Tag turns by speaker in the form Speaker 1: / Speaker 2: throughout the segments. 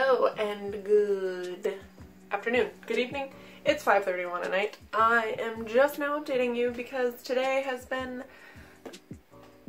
Speaker 1: Hello and good afternoon, good evening. It's 5:31 at night. I am just now updating you because today has been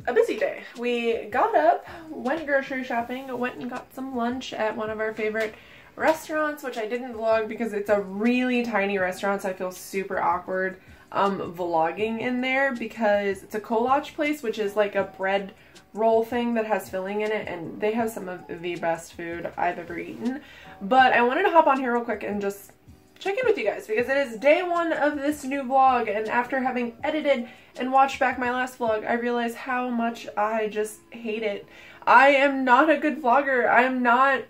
Speaker 1: a busy day. We got up, went grocery shopping, went and got some lunch at one of our favorite restaurants, which I didn't vlog because it's a really tiny restaurant, so I feel super awkward vlogging in there because it's a kolache place, which is like a bread roll thing that has filling in it, and they have some of the best food I've ever eaten. But I wanted to hop on here real quick and just check in with you guys because it is day one of this new vlog, and after having edited and watched back my last vlog, I realized how much I just hate it. I am not a good vlogger. I am not,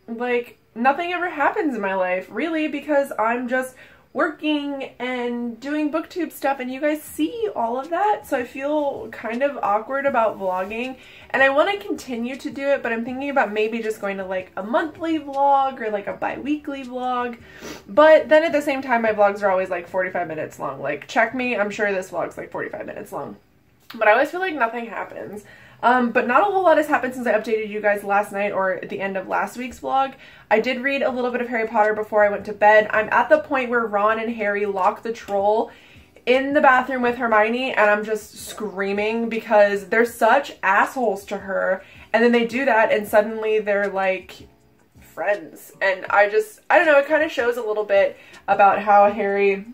Speaker 1: like, nothing ever happens in my life, really, because I'm just working and doing booktube stuff, and you guys see all of that, so I feel kind of awkward about vlogging, and I want to continue to do it, but I'm thinking about maybe just going to like a monthly vlog or like a bi-weekly vlog. But then at the same time, my vlogs are always like 45 minutes long. Like, check me, I'm sure this vlog's like 45 minutes long, but I always feel like nothing happens. But not a whole lot has happened since I updated you guys last night or at the end of last week's vlog. I did read a little bit of Harry Potter before I went to bed. I'm at the point where Ron and Harry lock the troll in the bathroom with Hermione, and I'm just screaming because they're such assholes to her. And then they do that and suddenly they're like friends. And I don't know, it kind of shows a little bit about how Harry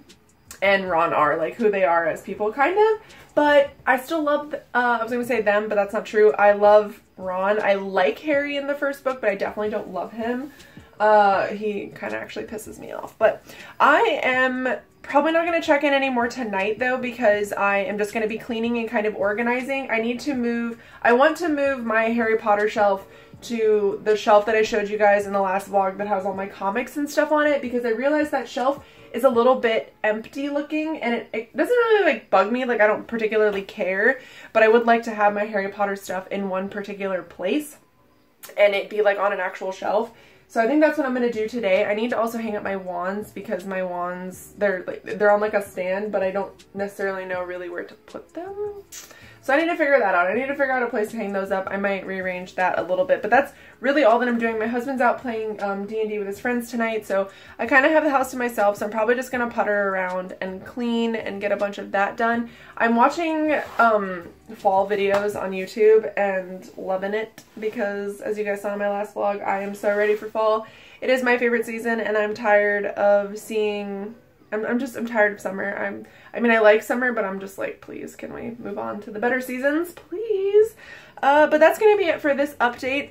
Speaker 1: and Ron are, like who they are as people, kind of. But I still love, I was going to say them, but that's not true. I love Ron. I like Harry in the first book, but I definitely don't love him. He kind of actually pisses me off. But I am probably not going to check in anymore tonight, though, because I am just going to be cleaning and kind of organizing. I want to move my Harry Potter shelf to the shelf that I showed you guys in the last vlog that has all my comics and stuff on it, because I realized that shelf is a little bit empty looking, and it doesn't really like bug me, like I don't particularly care, but I would like to have my Harry Potter stuff in one particular place and it be like on an actual shelf. So I think that's what I'm going to do today. I need to also hang up my wands because my wands, they're on like a stand, but I don't necessarily know really where to put them. So I need to figure that out. I need to figure out a place to hang those up. I might rearrange that a little bit, but that's really all that I'm doing. My husband's out playing D&D with his friends tonight, so I kind of have the house to myself, so I'm probably just going to putter around and clean and get a bunch of that done. I'm watching fall videos on YouTube and loving it because, as you guys saw in my last vlog, I am so ready for fall. It is my favorite season, and I'm tired of seeing... I'm tired of summer. I mean, I like summer, but I'm just like, please, can we move on to the better seasons, please? But that's going to be it for this update.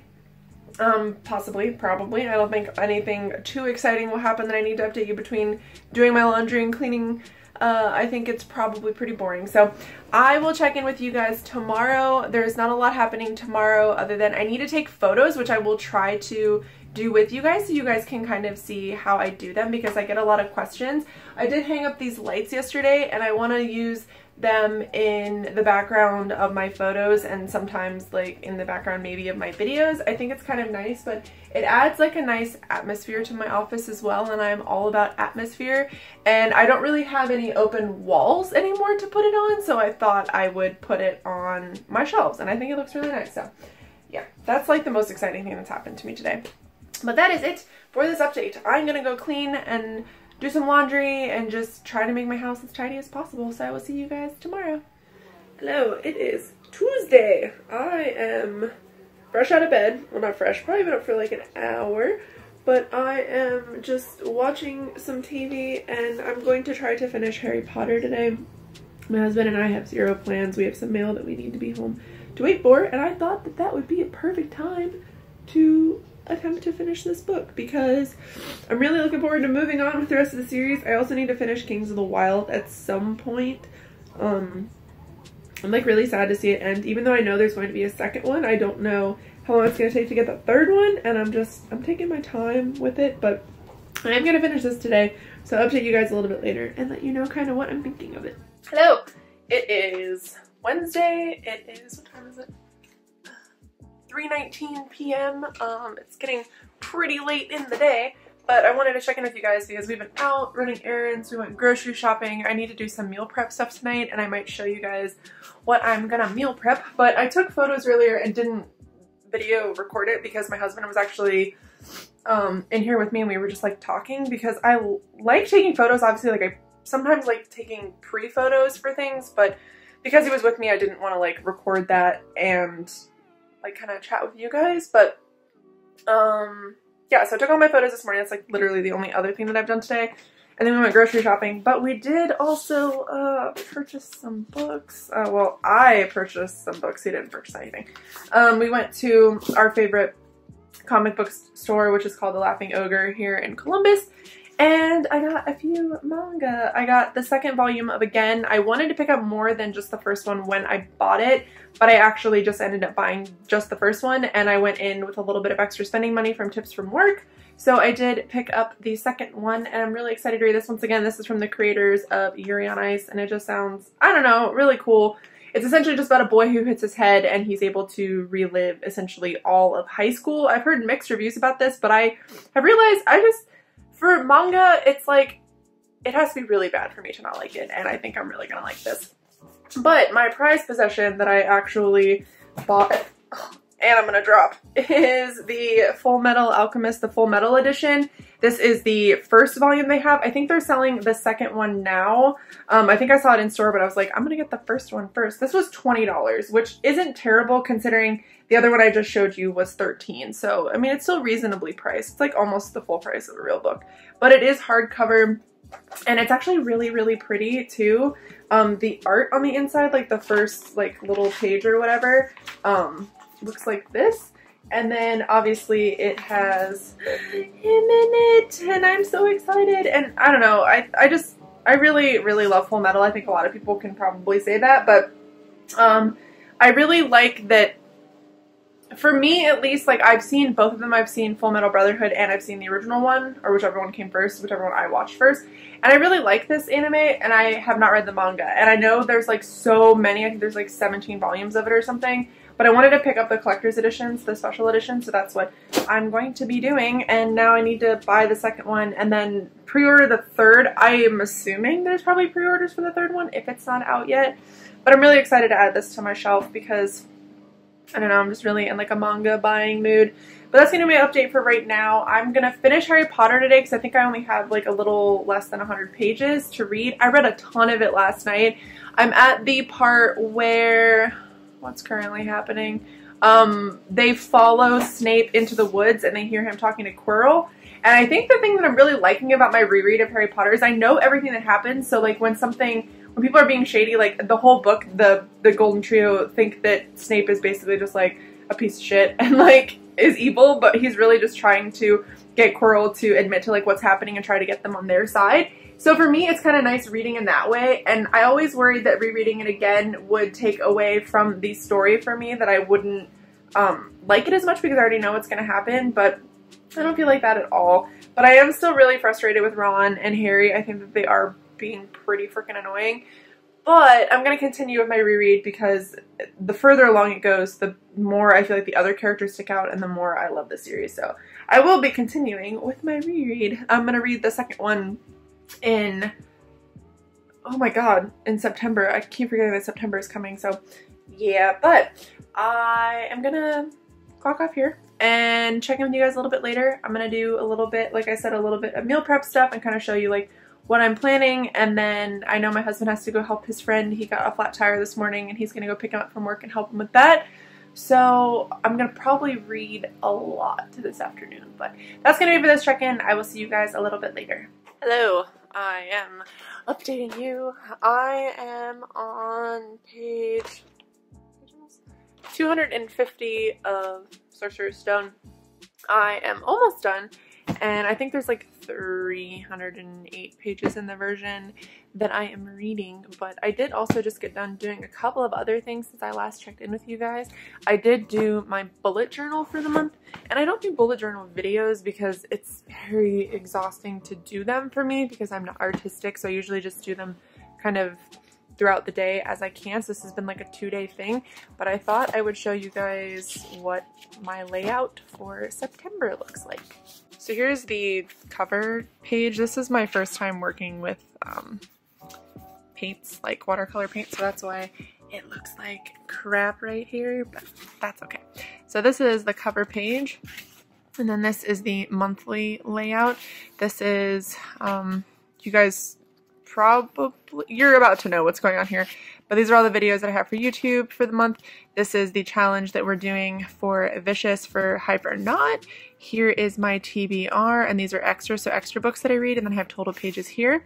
Speaker 1: Possibly, probably. I don't think anything too exciting will happen that I need to update you between doing my laundry and cleaning. I think it's probably pretty boring. So I will check in with you guys tomorrow. There's not a lot happening tomorrow other than I need to take photos, which I will try to do with you guys so you guys can kind of see how I do them because I get a lot of questions. I did hang up these lights yesterday and I want to use them in the background of my photos and sometimes like in the background maybe of my videos. I think it's kind of nice, but it adds like a nice atmosphere to my office as well, and I'm all about atmosphere, and I don't really have any open walls anymore to put it on, so I thought I would put it on my shelves, and I think it looks really nice. So yeah, that's like the most exciting thing that's happened to me today. But that is it for this update. I'm gonna go clean and do some laundry and just try to make my house as tidy as possible. So I will see you guys tomorrow. Hello, it is Tuesday. I am fresh out of bed. Well, not fresh, probably been up for like an hour. But I am just watching some TV and I'm going to try to finish Harry Potter today. My husband and I have zero plans. We have some mail that we need to be home to wait for, and I thought that that would be a perfect time to attempt to finish this book because I'm really looking forward to moving on with the rest of the series. I also need to finish Kings of the Wild at some point. I'm like really sad to see it end, even though I know there's going to be a second one. I don't know how long it's going to take to get the third one, and I'm taking my time with it, but I am going to finish this today, so I'll update you guys a little bit later and let you know kind of what I'm thinking of it. Hello, it is Wednesday. It is, what time is it? 3:19 p.m. It's getting pretty late in the day, but I wanted to check in with you guys because we've been out running errands, we went grocery shopping. I need to do some meal prep stuff tonight, and I might show you guys what I'm gonna meal prep, but I took photos earlier and didn't video record it because my husband was actually in here with me, and we were just like talking because I like taking photos. Obviously, like I sometimes like taking pre-photos for things, but because he was with me, I didn't want to like record that and like kind of chat with you guys. But yeah, so I took all my photos this morning. That's like literally the only other thing that I've done today. And then we went grocery shopping, but we did also purchase some books. Well, I purchased some books. He didn't purchase anything. We went to our favorite comic book store, which is called The Laughing Ogre here in Columbus. And I got a few manga. I got the second volume of Again. I wanted to pick up more than just the first one when I bought it, but I actually just ended up buying just the first one, and I went in with a little bit of extra spending money from tips from work. So I did pick up the second one, and I'm really excited to read this. Once again, this is from the creators of Yuri on Ice, and it just sounds, I don't know, really cool. It's essentially just about a boy who hits his head, and he's able to relive essentially all of high school. I've heard mixed reviews about this, but I have realized for manga, it's like, it has to be really bad for me to not like it, and I think I'm really gonna like this. But my prized possession that I actually bought, and I'm gonna drop, is the Full Metal Alchemist, the Full Metal edition. This is the first volume they have. I think they're selling the second one now. I think I saw it in store, but I was like, I'm gonna get the first one first. This was $20, which isn't terrible considering the other one I just showed you was $13. So, I mean, it's still reasonably priced. It's like almost the full price of a real book. But it is hardcover, and it's actually really, really pretty too. The art on the inside, like the first like little page or whatever, looks like this. And then obviously it has him in it, and I'm so excited. And I don't know, I really, really love Full Metal. I think a lot of people can probably say that, but I really like that. For me, at least, like, I've seen both of them. I've seen Full Metal Brotherhood, and I've seen the original one, or whichever one came first, whichever one I watched first. And I really like this anime, and I have not read the manga. And I know there's, like, so many. I think there's, like, 17 volumes of it or something. But I wanted to pick up the collector's editions, the special edition, so that's what I'm going to be doing. And now I need to buy the second one and then pre-order the third. I am assuming there's probably pre-orders for the third one if it's not out yet. But I'm really excited to add this to my shelf because, I don't know, I'm just really in like a manga buying mood. But that's going to be my update for right now. I'm going to finish Harry Potter today because I think I only have like a little less than 100 pages to read. I read a ton of it last night. I'm at the part where, what's currently happening? They follow Snape into the woods and they hear him talking to Quirrell. And I think the thing that I'm really liking about my reread of Harry Potter is I know everything that happens. So like when people are being shady, like the whole book, the Golden Trio think that Snape is basically just like a piece of shit and like is evil, but he's really just trying to get Quirrell to admit to like what's happening and try to get them on their side. So for me, it's kind of nice reading in that way, and I always worried that rereading it again would take away from the story for me, that I wouldn't like it as much because I already know what's going to happen, but I don't feel like that at all. But I am still really frustrated with Ron and Harry. I think that they are being pretty freaking annoying. But I'm going to continue with my reread because the further along it goes, the more I feel like the other characters stick out and the more I love the series. So I will be continuing with my reread. I'm going to read the second one in, oh my god, in September. I keep forgetting that September is coming. So yeah, but I am going to clock off here and check in with you guys a little bit later. I'm going to do a little bit, like I said, a little bit of meal prep stuff and kind of show you like what I'm planning, and then I know my husband has to go help his friend. He got a flat tire this morning and he's gonna go pick him up from work and help him with that. So I'm gonna probably read a lot this afternoon, but that's gonna be for this check-in. I will see you guys a little bit later. Hello, I am updating you. I am on page 250 of Sorcerer's Stone. I am almost done. And I think there's like 308 pages in the version that I am reading, but I did also just get done doing a couple of other things since I last checked in with you guys. I did do my bullet journal for the month, and I don't do bullet journal videos because it's very exhausting to do them for me because I'm not artistic, so I usually just do them kind of throughout the day as I can. So this has been like a 2-day thing, but I thought I would show you guys what my layout for September looks like. So here's the cover page. This is my first time working with paints, like watercolor paint, so that's why it looks like crap right here, but that's okay. So this is the cover page, And then this is the monthly layout. This is, you guys probably, you're about to know what's going on here, but these are all the videos that I have for YouTube for the month. This is the challenge that we're doing for Vicious for Hyper Not. Here is my TBR, and these are extra, so extra books that I read, and then I have total pages here.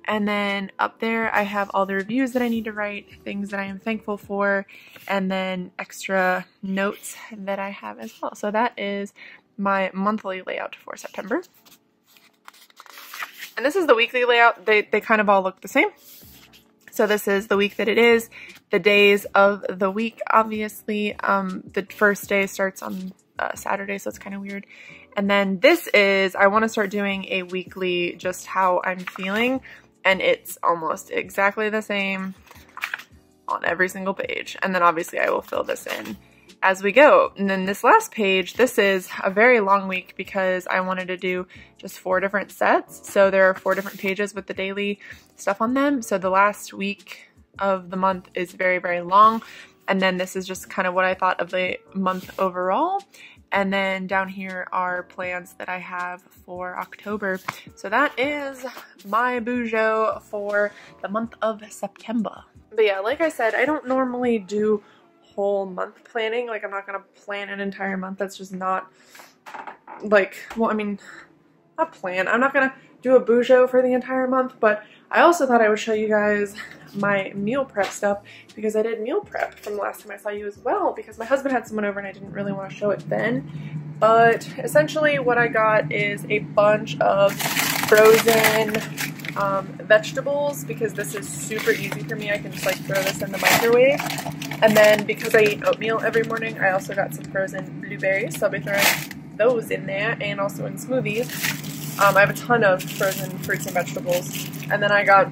Speaker 1: And then up there I have all the reviews that I need to write, things that I am thankful for, and then extra notes that I have as well. So that is my monthly layout for September. And this is the weekly layout. They kind of all look the same. So this is the week that it is, the days of the week, obviously. The first day starts on Saturday, so it's kind of weird. And then this is, I want to start doing a weekly just how I'm feeling, and it's almost exactly the same on every single page. And then obviously I will fill this in as we go. And then this last page, this is a very long week because I wanted to do just 4 different sets. So there are 4 different pages with the daily stuff on them. So the last week of the month is very, very long. And then this is just kind of what I thought of the month overall. And then down here are plans that I have for October. So that is my bujo for the month of September. But yeah, like I said, I don't normally do whole month planning. Like, I'm not gonna plan an entire month. That's just not, like, well, I mean, not plan. I'm not gonna do a bujo for the entire month, but I also thought I would show you guys my meal prep stuff because I did meal prep from the last time I saw you as well, because my husband had someone over and I didn't really want to show it then. But essentially what I got is a bunch of frozen vegetables, because this is super easy for me. I can just like throw this in the microwave. And then because I eat oatmeal every morning, I also got some frozen blueberries, so I'll be throwing those in there, and also in smoothies. I have a ton of frozen fruits and vegetables. And then I got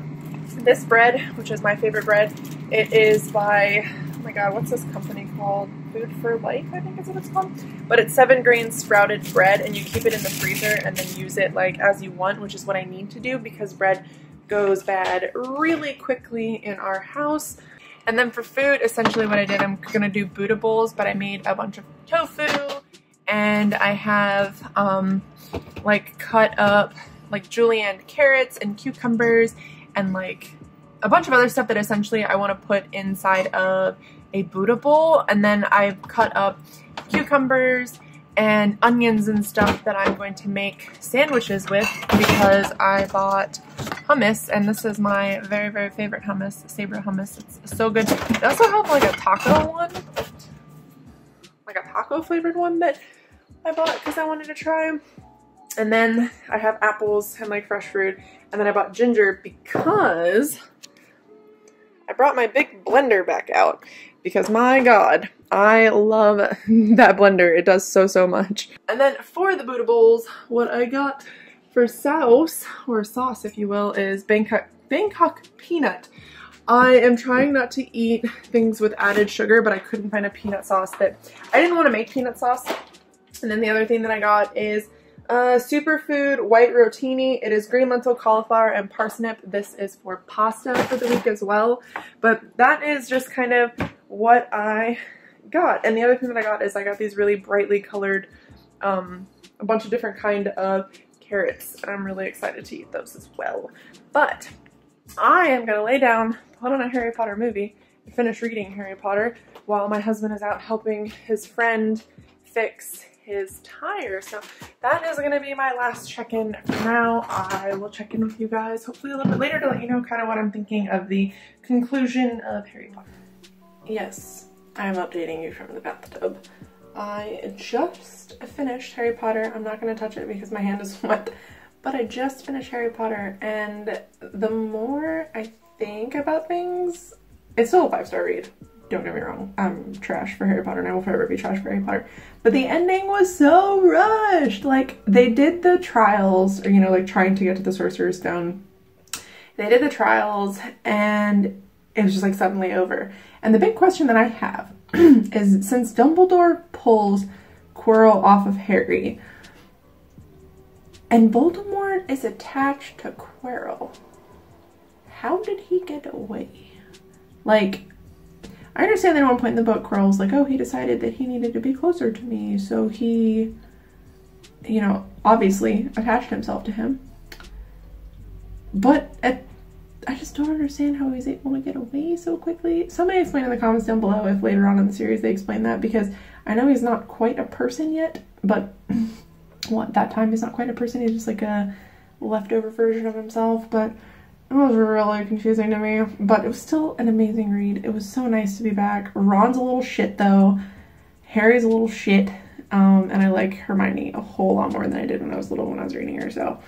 Speaker 1: this bread, which is my favorite bread. It is by, oh my god, what's this company called? Food for Life, I think is what it's called. But it's 7-grain sprouted bread, and you keep it in the freezer and then use it like as you want, which is what I need to do because bread goes bad really quickly in our house. And then for food, essentially what I did, I'm gonna do Buddha bowls, but I made a bunch of tofu, and I have like cut up like julienne carrots and cucumbers and like a bunch of other stuff that essentially I want to put inside of a Buddha bowl. And then I've cut up cucumbers and onions and stuff that I'm going to make sandwiches with because I bought hummus, and this is my very, very favorite hummus, Sabra hummus. It's so good. They also have like a taco one, like a taco flavored one that I bought because I wanted to try. And then I have apples and like fresh fruit, and then I bought ginger because I brought my big blender back out because my god, I love that blender. It does so much. And then for the Buddha bowls, what I got for sauce, or sauce if you will, is Bangkok peanut. I am trying not to eat things with added sugar, but I couldn't find a peanut sauce that, I didn't want to make peanut sauce. And then the other thing that I got is superfood white rotini. It is green lentil, cauliflower, and parsnip. This is for pasta for the week as well. But that is just kind of what I got. And the other thing that I got is I got these really brightly colored, a bunch of different kind of carrots. And I'm really excited to eat those as well. But I am going to lay down, put on a Harry Potter movie, and finish reading Harry Potter while my husband is out helping his friend fix his tire. So that is going to be my last check-in for now. I will check in with you guys hopefully a little bit later to let you know kind of what I'm thinking of the conclusion of Harry Potter. Yes, I am updating you from the bathtub. I just finished Harry Potter. I'm not going to touch it because my hand is wet, but I just finished Harry Potter, and the more I think about things, it's still a 5-star read. Don't get me wrong, I'm trash for Harry Potter and I will forever be trash for Harry Potter. But the ending was so rushed. Like, they did the trials, or, you know, like trying to get to the Sorcerer's Stone. They did the trials and it was just like suddenly over. And the big question that I have is, since Dumbledore pulls Quirrell off of Harry and Voldemort is attached to Quirrell, how did he get away? Like, I understand that at one point in the book, Quirrell's like, oh, he decided that he needed to be closer to me, so he you know, obviously attached himself to him. But I just don't understand how he's able to get away so quickly. Somebody explain in the comments down below if later on in the series they explain that, because I know he's not quite a person yet, but well, at that time he's not quite a person, he's just like a leftover version of himself, but it was really confusing to me. But it was still an amazing read. It was so nice to be back. Ron's a little shit though. Harry's a little shit. And I like Hermione a whole lot more than I did when I was little when I was reading her, so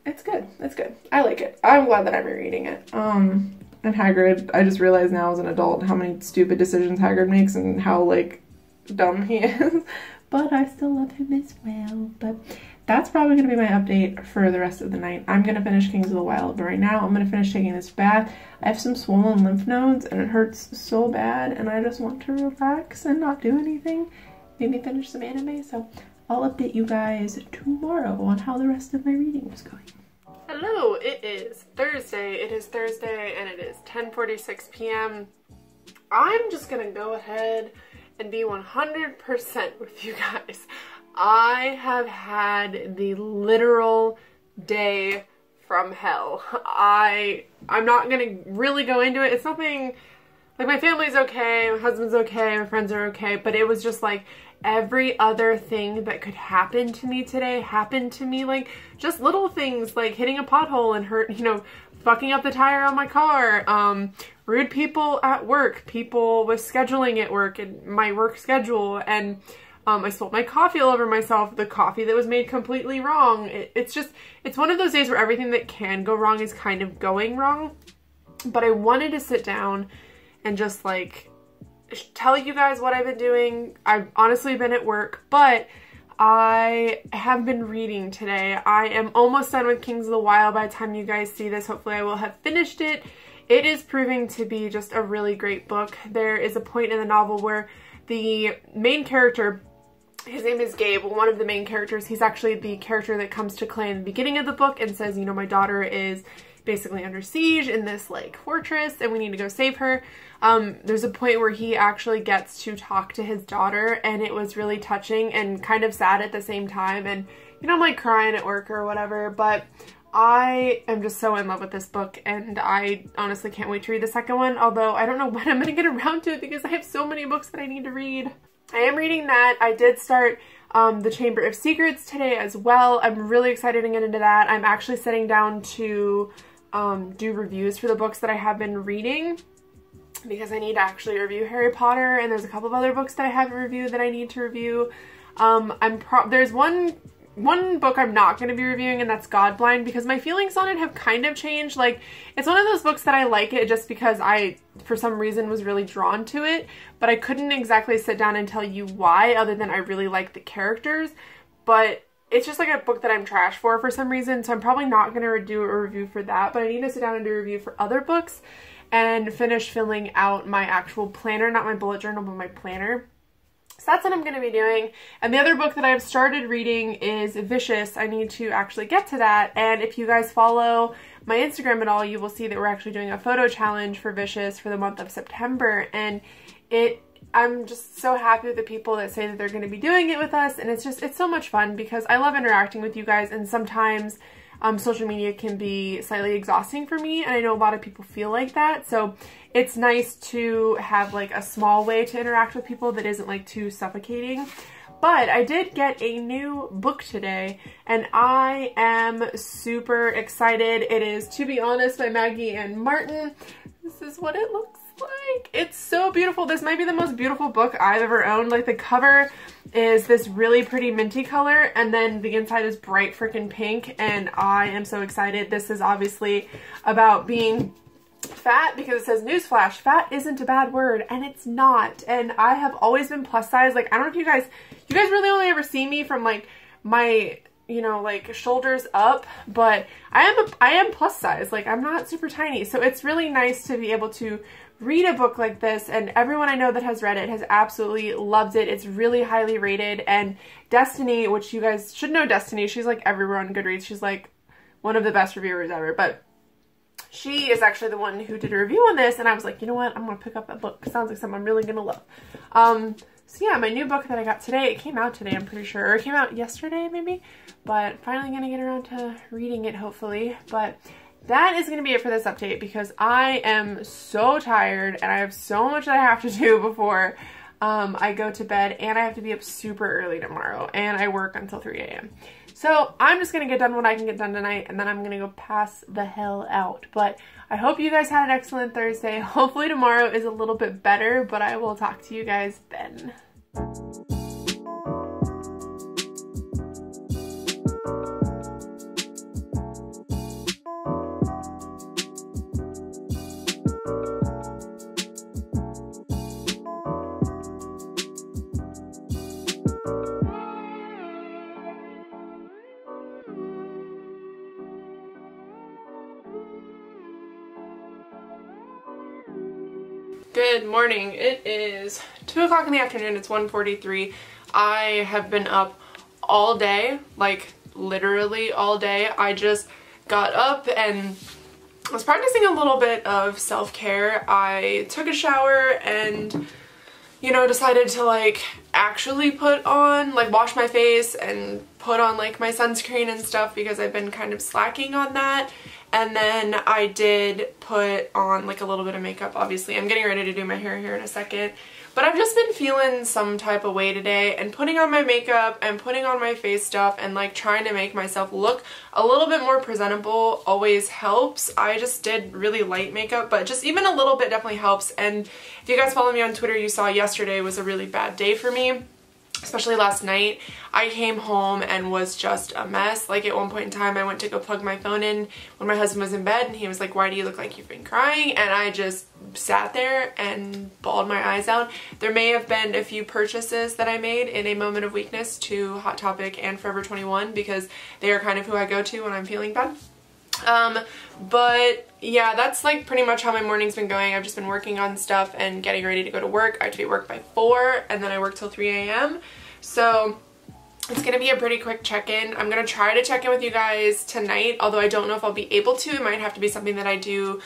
Speaker 1: it's good. It's good. I like it. I'm glad that I'm rereading it. And Hagrid, I just realized now as an adult how many stupid decisions Hagrid makes and how, like, dumb he is. But I still love him as well. But that's probably going to be my update for the rest of the night. I'm going to finish Kings of the Wild, but right now I'm going to finish taking this bath. I have some swollen lymph nodes and it hurts so bad and I just want to relax and not do anything. Maybe finish some anime, so I'll update you guys tomorrow on how the rest of my reading is going. Hello, it is Thursday. It is Thursday and it is 10:46 p.m. I'm just gonna go ahead and be 100% with you guys. I have had the literal day from hell. I'm not gonna really go into it. It's nothing, like, my family's okay, my husband's okay, my friends are okay, but it was just like every other thing that could happen to me today happened to me. Like, just little things like hitting a pothole and hurt, you know, fucking up the tire on my car, rude people at work, people with scheduling at work and my work schedule, and I spilled my coffee all over myself, the coffee that was made completely wrong. It's one of those days where everything that can go wrong is kind of going wrong. But I wanted to sit down and just, like, tell you guys what I've been doing. I've honestly been at work, but I have been reading today. I am almost done with Kings of the Wild by the time you guys see this. Hopefully I will have finished it. It is proving to be just a really great book. There is a point in the novel where the main character, his name is Gabe, one of the main characters, he's actually the character that comes to Clay in the beginning of the book and says, you know, my daughter is basically under siege in this, like, fortress and we need to go save her. There's a point where he actually gets to talk to his daughter and it was really touching and kind of sad at the same time, and, you know, I'm like crying at work or whatever, but I am just so in love with this book and I honestly can't wait to read the second one, although I don't know when I'm going to get around to it because I have so many books that I need to read. I am reading that. I did start The Chamber of Secrets today as well. I'm really excited to get into that. I'm actually sitting down to do reviews for the books that I have been reading because I need to actually review Harry Potter, and there's a couple of other books that I haven't reviewed that I need to review. There's one book I'm not going to be reviewing, and that's Godblind, because my feelings on it have kind of changed. Like, it's one of those books that I like it just because I, for some reason, was really drawn to it, but I couldn't exactly sit down and tell you why, other than I really like the characters. But it's just like a book that I'm trash for some reason, so I'm probably not going to do a review for that, but I need to sit down and do a review for other books and finish filling out my actual planner, not my bullet journal, but my planner. So that's what I'm going to be doing. And the other book that I've started reading is Vicious. I need to actually get to that. And if you guys follow my Instagram at all, you will see that we're actually doing a photo challenge for Vicious for the month of September. And I'm just so happy with the people that say that they're going to be doing it with us. And it's so much fun because I love interacting with you guys. And sometimes social media can be slightly exhausting for me, and I know a lot of people feel like that, so it's nice to have, like, a small way to interact with people that isn't, like, too suffocating. But I did get a new book today, and I am super excited. It is To Be Honest by Maggie and Martin. This is what it looks like. It's so beautiful. This might be the most beautiful book I've ever owned. Like, the cover is this really pretty minty color, and then the inside is bright freaking pink, and I am so excited. This is obviously about being fat, because it says, newsflash, fat isn't a bad word, and it's not. And I have always been plus size. Like, I don't know if you guys really only ever see me from, like, my, you know, like, shoulders up, but I am plus size. Like, I'm not super tiny, so it's really nice to be able to read a book like this, and everyone I know that has read it has absolutely loved it. It's really highly rated, and Destiny, which you guys should know Destiny, she's like everywhere on Goodreads. She's like one of the best reviewers ever, but she is actually the one who did a review on this, and I was like, you know what, I'm gonna pick up that book. It sounds like something I'm really gonna love. So yeah, my new book that I got today, it came out today, I'm pretty sure. Or it came out yesterday, maybe? But finally gonna get around to reading it, hopefully. But that is gonna be it for this update because I am so tired and I have so much that I have to do before I go to bed, and I have to be up super early tomorrow, and I work until 3 a.m. So I'm just gonna get done what I can get done tonight, and then I'm gonna go pass the hell out. But I hope you guys had an excellent Thursday. Hopefully tomorrow is a little bit better, but I will talk to you guys then. Good morning. It is 2 o'clock in the afternoon. It's 1:43. I have been up all day, like literally all day. I just got up and was practicing a little bit of self-care. I took a shower and, you know, decided to like actually put on, like wash my face and put on like my sunscreen and stuff because I've been kind of slacking on that. And then I did put on like a little bit of makeup, obviously. I'm getting ready to do my hair here in a second. But I've just been feeling some type of way today, and putting on my makeup and putting on my face stuff and like trying to make myself look a little bit more presentable always helps. I just did really light makeup, but just even a little bit definitely helps. And if you guys follow me on Twitter, you saw yesterday was a really bad day for me. Especially last night. I came home and was just a mess. Like at one point in time I went to go plug my phone in when my husband was in bed, and he was like, "Why do you look like you've been crying?" And I just sat there and bawled my eyes out. There may have been a few purchases that I made in a moment of weakness to Hot Topic and Forever 21 because they are kind of who I go to when I'm feeling bad. But yeah, that's like pretty much how my morning's been going. I've just been working on stuff and getting ready to go to work. I have to be at work by 4, and then I work till 3 a.m. So it's gonna be a pretty quick check-in. I'm gonna try to check in with you guys tonight, although I don't know if I'll be able to. It might have to be something that I do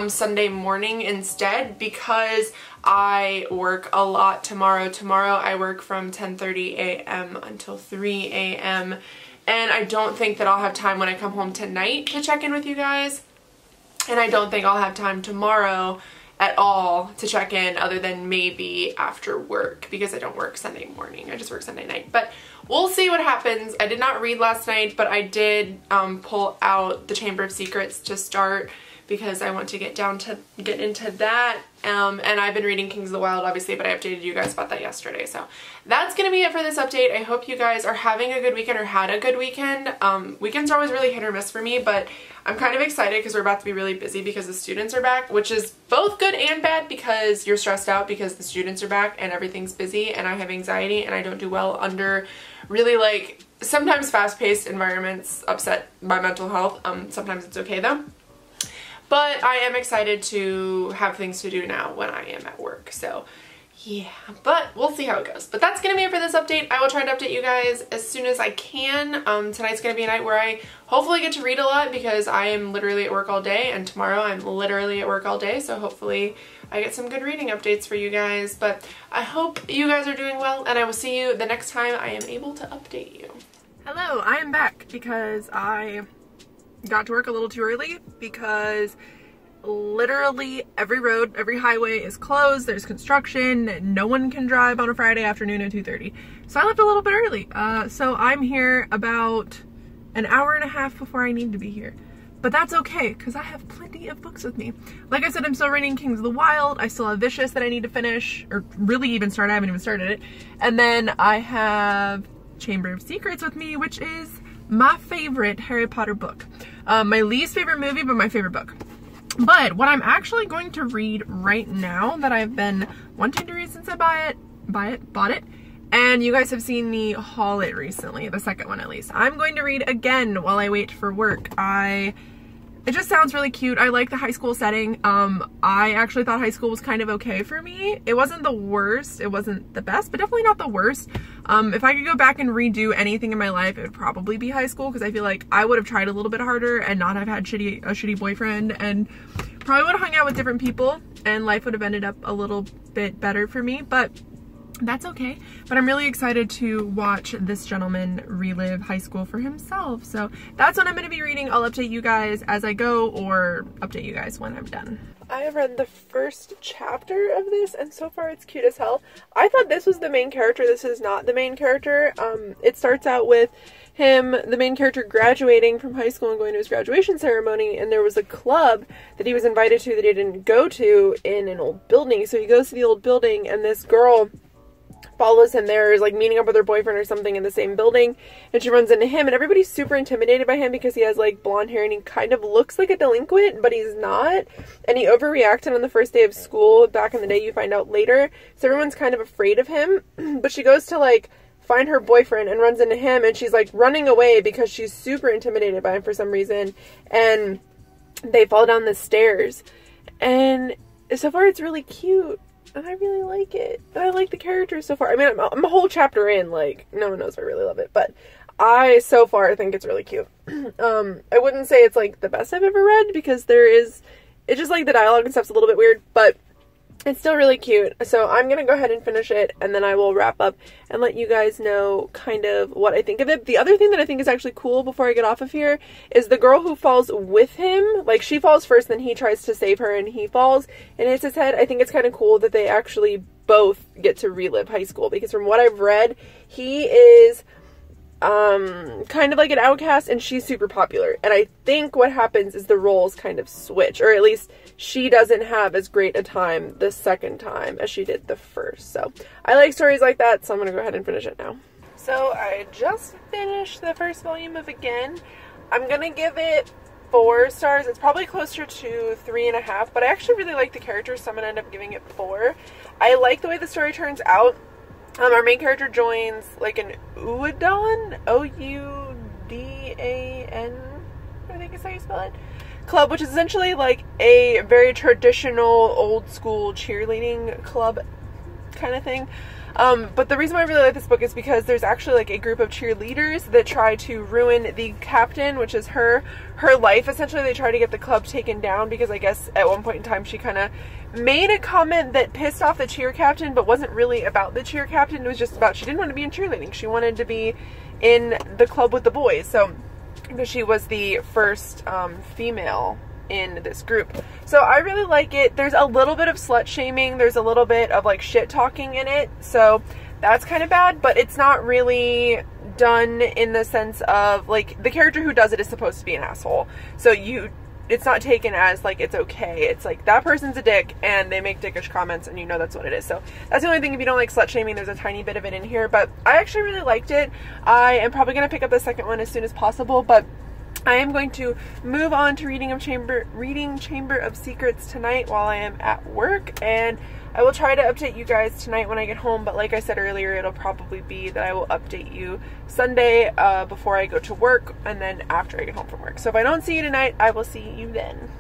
Speaker 1: Sunday morning instead because I work a lot tomorrow. Tomorrow I work from 10:30 a.m. until 3 a.m. And I don't think that I'll have time when I come home tonight to check in with you guys. And I don't think I'll have time tomorrow at all to check in other than maybe after work because I don't work Sunday morning. I just work Sunday night. But we'll see what happens. I did not read last night, but I did pull out The Chamber of Secrets to start because I want to get into that. And I've been reading Kings of the Wild, obviously, but I updated you guys about that yesterday. So that's going to be it for this update. I hope you guys are having a good weekend or had a good weekend. Weekends are always really hit or miss for me, but I'm kind of excited because we're about to be really busy because the students are back, which is both good and bad because you're stressed out because the students are back and everything's busy, and I have anxiety and I don't do well under really like sometimes fast-paced environments upset my mental health. Sometimes it's okay though. But I am excited to have things to do now when I am at work. So yeah, but we'll see how it goes. But that's going to be it for this update. I will try to update you guys as soon as I can. Tonight's going to be a night where I hopefully get to read a lot because I am literally at work all day, and tomorrow I'm literally at work all day. So hopefully I get some good reading updates for you guys. But I hope you guys are doing well, and I will see you the next time I am able to update you. Hello, I am back because I got to work a little too early because literally every road, every highway is closed. There's construction. No one can drive on a Friday afternoon at 2:30. So I left a little bit early. So I'm here about an hour and a half before I need to be here. But that's okay because I have plenty of books with me. Like I said, I'm still reading Kings of the Wild. I still have Vicious that I need to finish, or really even start. I haven't even started it. And then I have Chamber of Secrets with me, which is my favorite Harry Potter book. My least favorite movie, but my favorite book. But what I'm actually going to read right now that I've been wanting to read since I bought it, and you guys have seen me haul it recently, the second one at least. I'm going to read again while I wait for work. It just sounds really cute. I like the high school setting. I actually thought high school was kind of okay for me. It wasn't the worst. It wasn't the best, but definitely not the worst. If I could go back and redo anything in my life, it would probably be high school because I feel like I would have tried a little bit harder and not have had a shitty boyfriend, and probably would have hung out with different people and life would have ended up a little bit better for me. But that's okay. But I'm really excited to watch this gentleman relive high school for himself. So that's what I'm going to be reading. I'll update you guys as I go, or update you guys when I'm done. I have read the first chapter of this, and so far it's cute as hell. I thought this was the main character. This is not the main character. It starts out with him, the main character, graduating from high school and going to his graduation ceremony, and there was a club that he was invited to that he didn't go to in an old building. So he goes to the old building, and this girl follows him there, is like meeting up with her boyfriend or something in the same building, and she runs into him, and everybody's super intimidated by him because he has like blonde hair and he kind of looks like a delinquent, but he's not, and he overreacted on the first day of school back in the day, you find out later, so everyone's kind of afraid of him. But she goes to like find her boyfriend and runs into him, and she's like running away because she's super intimidated by him for some reason, and they fall down the stairs, and so far it's really cute. And I really like it. I like the characters so far. I mean, I'm a whole chapter in, like, no one knows if I really love it, but I, so far, think it's really cute. I wouldn't say it's, like, the best I've ever read, because it's just, like, the dialogue and stuff's a little bit weird, but it's still really cute. So I'm gonna go ahead and finish it, and then I will wrap up and let you guys know kind of what I think of it. The other thing that I think is actually cool before I get off of here is the girl who falls with him. Like, she falls first, then he tries to save her and he falls and hits his head. I think it's kind of cool that they actually both get to relive high school, because from what I've read, he is kind of like an outcast and she's super popular, and I think what happens is the roles kind of switch, or at least she doesn't have as great a time the second time as she did the first. So I like stories like that, so I'm gonna go ahead and finish it now. So I just finished the first volume of Again. I'm gonna give it 4 stars. It's probably closer to 3.5, but I actually really like the characters, so I'm gonna end up giving it 4. I like the way the story turns out. Our main character joins like an Udan, O-U-D-A-N, I think is how you spell it, club, which is essentially like a very traditional old school cheerleading club kind of thing. But the reason why I really like this book is because there's actually like a group of cheerleaders that try to ruin the captain, which is her life. Essentially, they try to get the club taken down because I guess at one point in time she kind of made a comment that pissed off the cheer captain, but wasn't really about the cheer captain. It was just about, she didn't want to be in cheerleading. She wanted to be in the club with the boys. So, because she was the first female in this group. So I really like it. There's a little bit of slut shaming. There's a little bit of like shit talking in it. So that's kind of bad, but it's not really done in the sense of like the character who does it is supposed to be an asshole. So it's not taken as like it's okay. It's like that person's a dick and they make dickish comments and you know that's what it is. So that's the only thing. If you don't like slut shaming, there's a tiny bit of it in here, but I actually really liked it. I am probably going to pick up the second one as soon as possible, but I am going to move on to reading Chamber of Secrets tonight while I am at work, and I will try to update you guys tonight when I get home, but like I said earlier, it'll probably be that I will update you Sunday before I go to work and then after I get home from work. So if I don't see you tonight, I will see you then.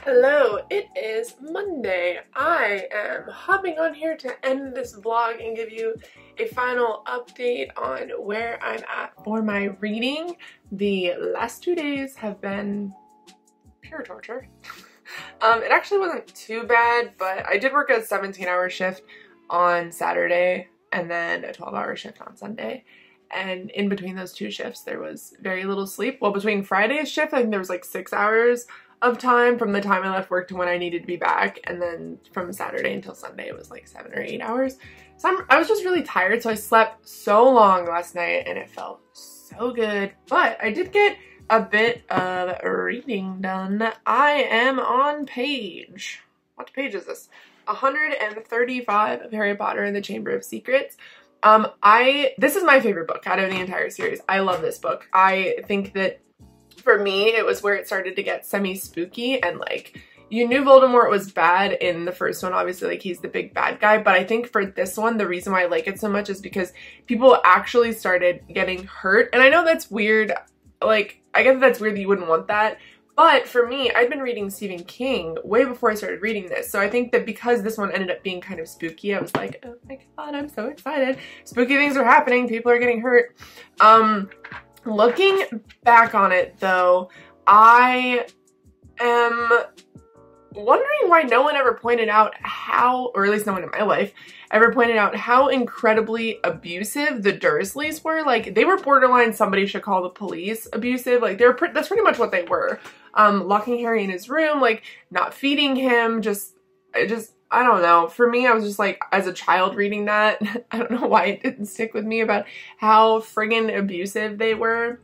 Speaker 1: Hello, it is Monday. I am hopping on here to end this vlog and give you a final update on where I'm at for my reading. The last 2 days have been pure torture. It actually wasn't too bad, but I did work a 17-hour shift on Saturday and then a 12-hour shift on Sunday. And in between those 2 shifts, there was very little sleep. Well, between Friday's shift, I think there was like 6 hours of time from the time I left work to when I needed to be back, and then from Saturday until Sunday it was like 7 or 8 hours. So I was just really tired, so I slept so long last night and it felt so good. But I did get a bit of reading done. I am on page, what page is this? 135 of Harry Potter and the Chamber of Secrets. This is my favorite book out of the entire series. I love this book. I think that for me, it was where it started to get semi-spooky, and like, you knew Voldemort was bad in the first one, obviously, like he's the big bad guy, but I think for this one, the reason why I like it so much is because people actually started getting hurt, and I know that's weird, like, I guess that's weird that you wouldn't want that, but for me, I'd been reading Stephen King way before I started reading this, so I think that because this one ended up being kind of spooky, I was like, oh my god, I'm so excited. Spooky things are happening, people are getting hurt. Looking back on it though, I am wondering why no one ever pointed out how, or at least no one in my life, ever pointed out how incredibly abusive the Dursleys were. Like, they were borderline somebody should call the police abusive. Like, that's pretty much what they were. Locking Harry in his room, like, not feeding him, I don't know. For me, I was just like, as a child reading that, I don't know why it didn't stick with me about how friggin' abusive they were.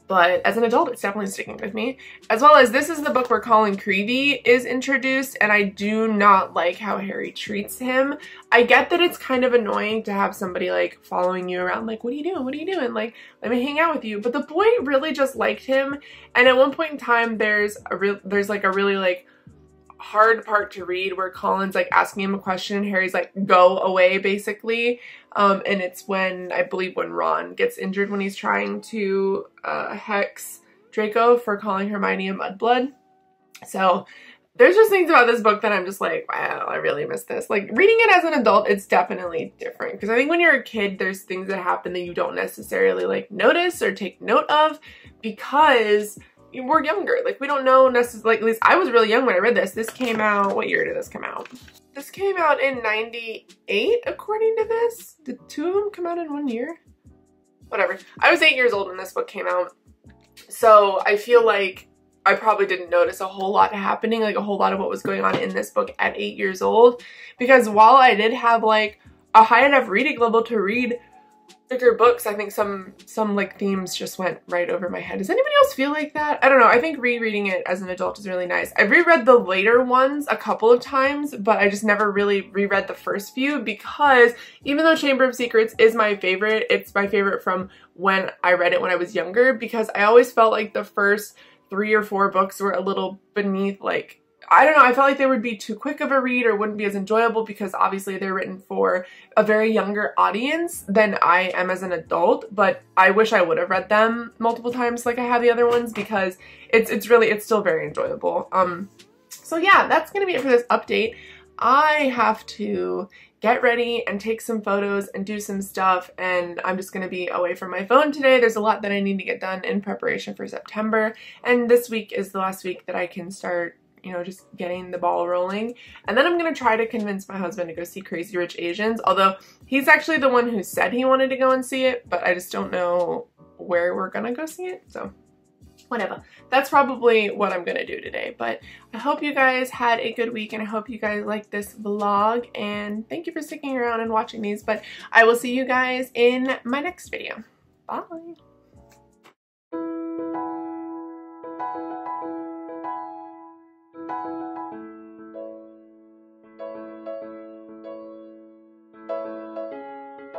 Speaker 1: But as an adult, it's definitely sticking with me. As well as this is the book where Colin Creevey is introduced, and I do not like how Harry treats him. I get that it's kind of annoying to have somebody like following you around, like, what are you doing? What are you doing? Like, let me hang out with you. But the boy really just liked him. And at one point in time, there's like a really like hard part to read where Colin's like asking him a question and Harry's like, go away, basically. And it's when, I believe when Ron gets injured when he's trying to hex Draco for calling Hermione a mudblood. So there's just things about this book that I'm just like, wow, I really miss this. Like, reading it as an adult, it's definitely different. Because I think when you're a kid, there's things that happen that you don't necessarily like notice or take note of because we're younger. Like, we don't know necessarily, like, at least I was really young when I read this. This came out, what year did this come out? This came out in 98, according to this. Did two of them come out in one year? Whatever. I was 8 years old when this book came out. So I feel like I probably didn't notice a whole lot happening, like a whole lot of what was going on in this book at 8 years old. Because while I did have like a high enough reading level to read bigger books, I think some like themes just went right over my head. Does anybody else feel like that? I don't know. I think rereading it as an adult is really nice. I've reread the later ones a couple of times, but I just never really reread the first few because even though Chamber of Secrets is my favorite, it's my favorite from when I read it when I was younger because I always felt like the first 3 or 4 books were a little beneath, like, I don't know, I felt like they would be too quick of a read or wouldn't be as enjoyable because obviously they're written for a very younger audience than I am as an adult, but I wish I would have read them multiple times like I have the other ones because it's still very enjoyable. So yeah, that's gonna be it for this update. I have to get ready and take some photos and do some stuff, and I'm just gonna be away from my phone today. There's a lot that I need to get done in preparation for September, and this week is the last week that I can start, you know, just getting the ball rolling. And then I'm gonna try to convince my husband to go see Crazy Rich Asians, although he's actually the one who said he wanted to go and see it, but I just don't know where we're gonna go see it, so whatever. That's probably what I'm gonna do today, but I hope you guys had a good week and I hope you guys liked this vlog, and thank you for sticking around and watching these, but I will see you guys in my next video. Bye!